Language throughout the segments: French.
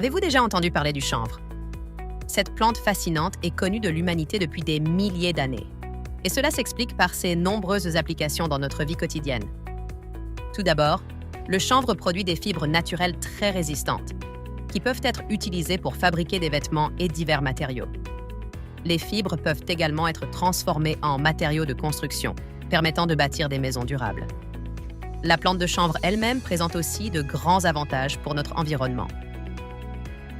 Avez-vous déjà entendu parler du chanvre? Cette plante fascinante est connue de l'humanité depuis des milliers d'années. Et cela s'explique par ses nombreuses applications dans notre vie quotidienne. Tout d'abord, le chanvre produit des fibres naturelles très résistantes, qui peuvent être utilisées pour fabriquer des vêtements et divers matériaux. Les fibres peuvent également être transformées en matériaux de construction, permettant de bâtir des maisons durables. La plante de chanvre elle-même présente aussi de grands avantages pour notre environnement.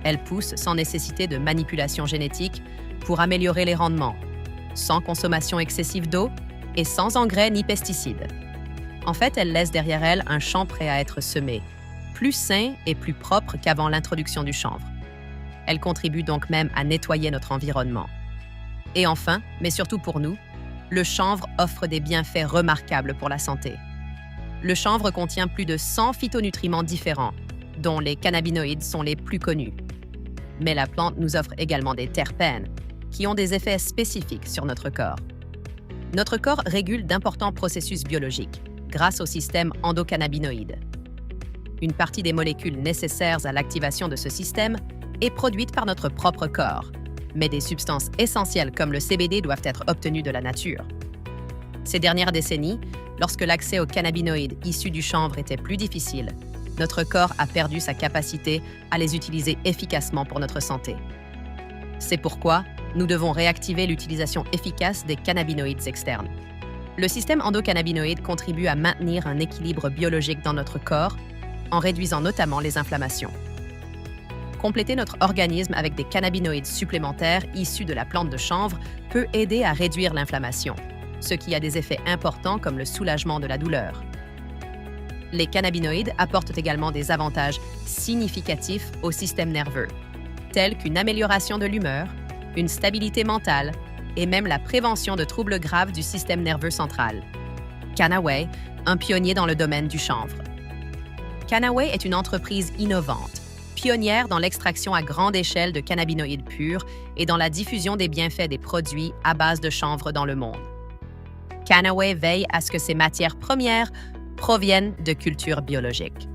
Elle pousse sans nécessité de manipulation génétique pour améliorer les rendements, sans consommation excessive d'eau et sans engrais ni pesticides. En fait, elle laisse derrière elle un champ prêt à être semé, plus sain et plus propre qu'avant l'introduction du chanvre. Elle contribue donc même à nettoyer notre environnement. Et enfin, mais surtout pour nous, le chanvre offre des bienfaits remarquables pour la santé. Le chanvre contient plus de 100 phytonutriments différents, dont les cannabinoïdes sont les plus connus. Mais la plante nous offre également des terpènes, qui ont des effets spécifiques sur notre corps. Notre corps régule d'importants processus biologiques grâce au système endocannabinoïde. Une partie des molécules nécessaires à l'activation de ce système est produite par notre propre corps, mais des substances essentielles comme le CBD doivent être obtenues de la nature. Ces dernières décennies, lorsque l'accès aux cannabinoïdes issus du chanvre était plus difficile, notre corps a perdu sa capacité à les utiliser efficacement pour notre santé. C'est pourquoi nous devons réactiver l'utilisation efficace des cannabinoïdes externes. Le système endocannabinoïde contribue à maintenir un équilibre biologique dans notre corps, en réduisant notamment les inflammations. Compléter notre organisme avec des cannabinoïdes supplémentaires issus de la plante de chanvre peut aider à réduire l'inflammation, ce qui a des effets importants comme le soulagement de la douleur. Les cannabinoïdes apportent également des avantages significatifs au système nerveux, tels qu'une amélioration de l'humeur, une stabilité mentale et même la prévention de troubles graves du système nerveux central. Kannaway, un pionnier dans le domaine du chanvre. Kannaway est une entreprise innovante, pionnière dans l'extraction à grande échelle de cannabinoïdes purs et dans la diffusion des bienfaits des produits à base de chanvre dans le monde. Kannaway veille à ce que ces matières premières proviennent de cultures biologiques.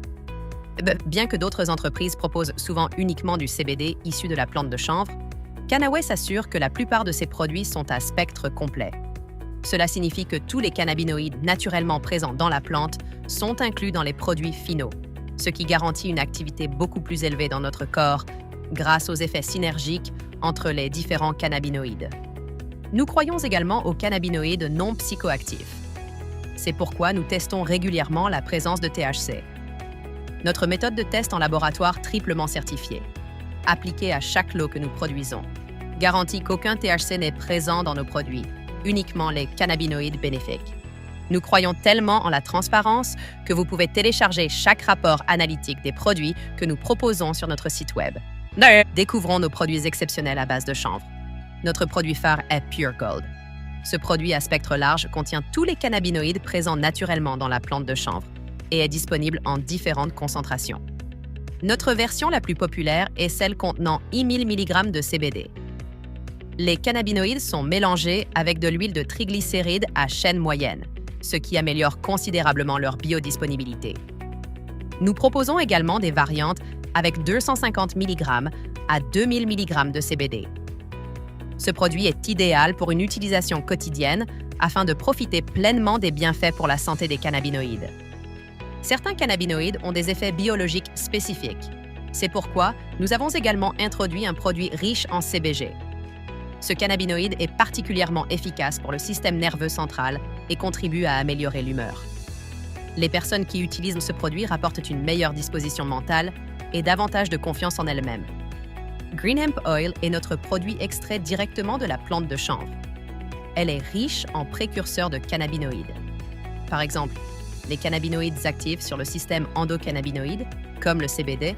Bien que d'autres entreprises proposent souvent uniquement du CBD issu de la plante de chanvre, Kannaway s'assure que la plupart de ses produits sont à spectre complet. Cela signifie que tous les cannabinoïdes naturellement présents dans la plante sont inclus dans les produits finaux, ce qui garantit une activité beaucoup plus élevée dans notre corps grâce aux effets synergiques entre les différents cannabinoïdes. Nous croyons également aux cannabinoïdes non psychoactifs. C'est pourquoi nous testons régulièrement la présence de THC. Notre méthode de test en laboratoire triplement certifiée, appliquée à chaque lot que nous produisons, garantit qu'aucun THC n'est présent dans nos produits, uniquement les cannabinoïdes bénéfiques. Nous croyons tellement en la transparence que vous pouvez télécharger chaque rapport analytique des produits que nous proposons sur notre site web. Découvrons nos produits exceptionnels à base de chanvre. Notre produit phare est Pure Gold. Ce produit à spectre large contient tous les cannabinoïdes présents naturellement dans la plante de chanvre et est disponible en différentes concentrations. Notre version la plus populaire est celle contenant 1000 mg de CBD. Les cannabinoïdes sont mélangés avec de l'huile de triglycérides à chaîne moyenne, ce qui améliore considérablement leur biodisponibilité. Nous proposons également des variantes avec 250 mg à 2000 mg de CBD. Ce produit est idéal pour une utilisation quotidienne afin de profiter pleinement des bienfaits pour la santé des cannabinoïdes. Certains cannabinoïdes ont des effets biologiques spécifiques. C'est pourquoi nous avons également introduit un produit riche en CBG. Ce cannabinoïde est particulièrement efficace pour le système nerveux central et contribue à améliorer l'humeur. Les personnes qui utilisent ce produit rapportent une meilleure disposition mentale et davantage de confiance en elles-mêmes. Green Hemp Oil est notre produit extrait directement de la plante de chanvre. Elle est riche en précurseurs de cannabinoïdes. Par exemple, les cannabinoïdes actifs sur le système endocannabinoïde, comme le CBD,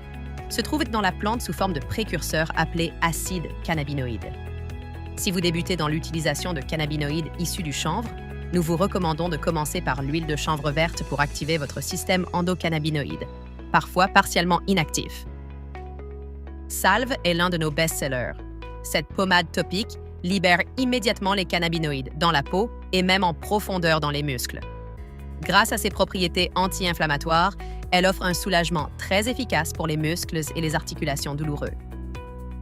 se trouvent dans la plante sous forme de précurseurs appelés acides cannabinoïdes. Si vous débutez dans l'utilisation de cannabinoïdes issus du chanvre, nous vous recommandons de commencer par l'huile de chanvre verte pour activer votre système endocannabinoïde, parfois partiellement inactif. Salve est l'un de nos best-sellers. Cette pommade topique libère immédiatement les cannabinoïdes dans la peau et même en profondeur dans les muscles. Grâce à ses propriétés anti-inflammatoires Elle offre un soulagement très efficace pour les muscles et les articulations douloureux.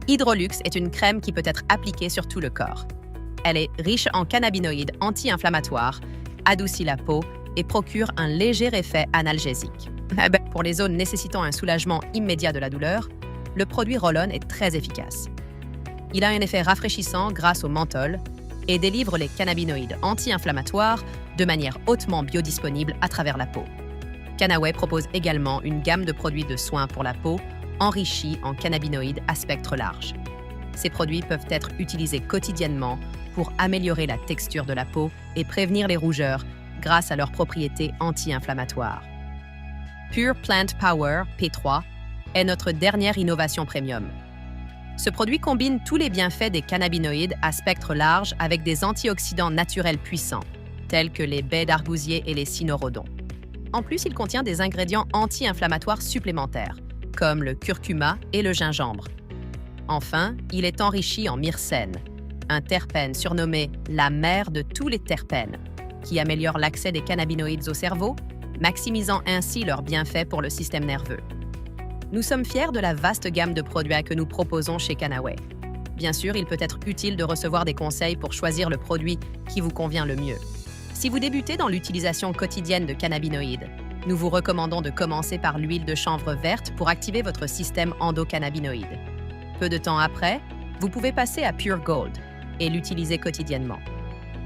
Hydrolux est une crème qui peut être appliquée sur tout le corps. Elle est riche en cannabinoïdes anti-inflammatoires, adoucit la peau et procure un léger effet analgésique. Pour les zones nécessitant un soulagement immédiat de la douleur, le produit Roll-On est très efficace. Il a un effet rafraîchissant grâce au menthol et délivre les cannabinoïdes anti-inflammatoires de manière hautement biodisponible à travers la peau. Kannaway propose également une gamme de produits de soins pour la peau enrichis en cannabinoïdes à spectre large. Ces produits peuvent être utilisés quotidiennement pour améliorer la texture de la peau et prévenir les rougeurs grâce à leurs propriétés anti-inflammatoires. Pure Plant Power P3 est notre dernière innovation premium. Ce produit combine tous les bienfaits des cannabinoïdes à spectre large avec des antioxydants naturels puissants, tels que les baies d'argousier et les cynorrhodons. En plus, il contient des ingrédients anti-inflammatoires supplémentaires, comme le curcuma et le gingembre. Enfin, il est enrichi en myrcène, un terpène surnommé la mère de tous les terpènes, qui améliore l'accès des cannabinoïdes au cerveau, maximisant ainsi leurs bienfaits pour le système nerveux. Nous sommes fiers de la vaste gamme de produits que nous proposons chez Kannaway. Bien sûr, il peut être utile de recevoir des conseils pour choisir le produit qui vous convient le mieux. Si vous débutez dans l'utilisation quotidienne de cannabinoïdes, nous vous recommandons de commencer par l'huile de chanvre verte pour activer votre système endocannabinoïde. Peu de temps après, vous pouvez passer à Pure Gold et l'utiliser quotidiennement.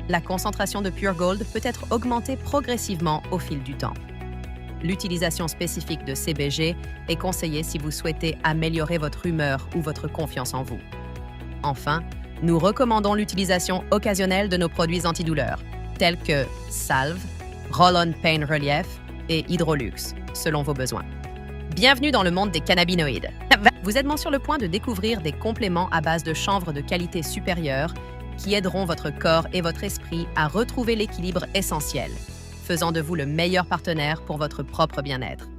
La concentration de Pure Gold peut être augmentée progressivement au fil du temps. L'utilisation spécifique de CBG est conseillée si vous souhaitez améliorer votre humeur ou votre confiance en vous. Enfin, nous recommandons l'utilisation occasionnelle de nos produits antidouleurs, tels que Salve, Roll-On Pain Relief et Hydrolux, selon vos besoins. Bienvenue dans le monde des cannabinoïdes. Vous êtes sur le point de découvrir des compléments à base de chanvre de qualité supérieure qui aideront votre corps et votre esprit à retrouver l'équilibre essentiel, faisant de vous le meilleur partenaire pour votre propre bien-être.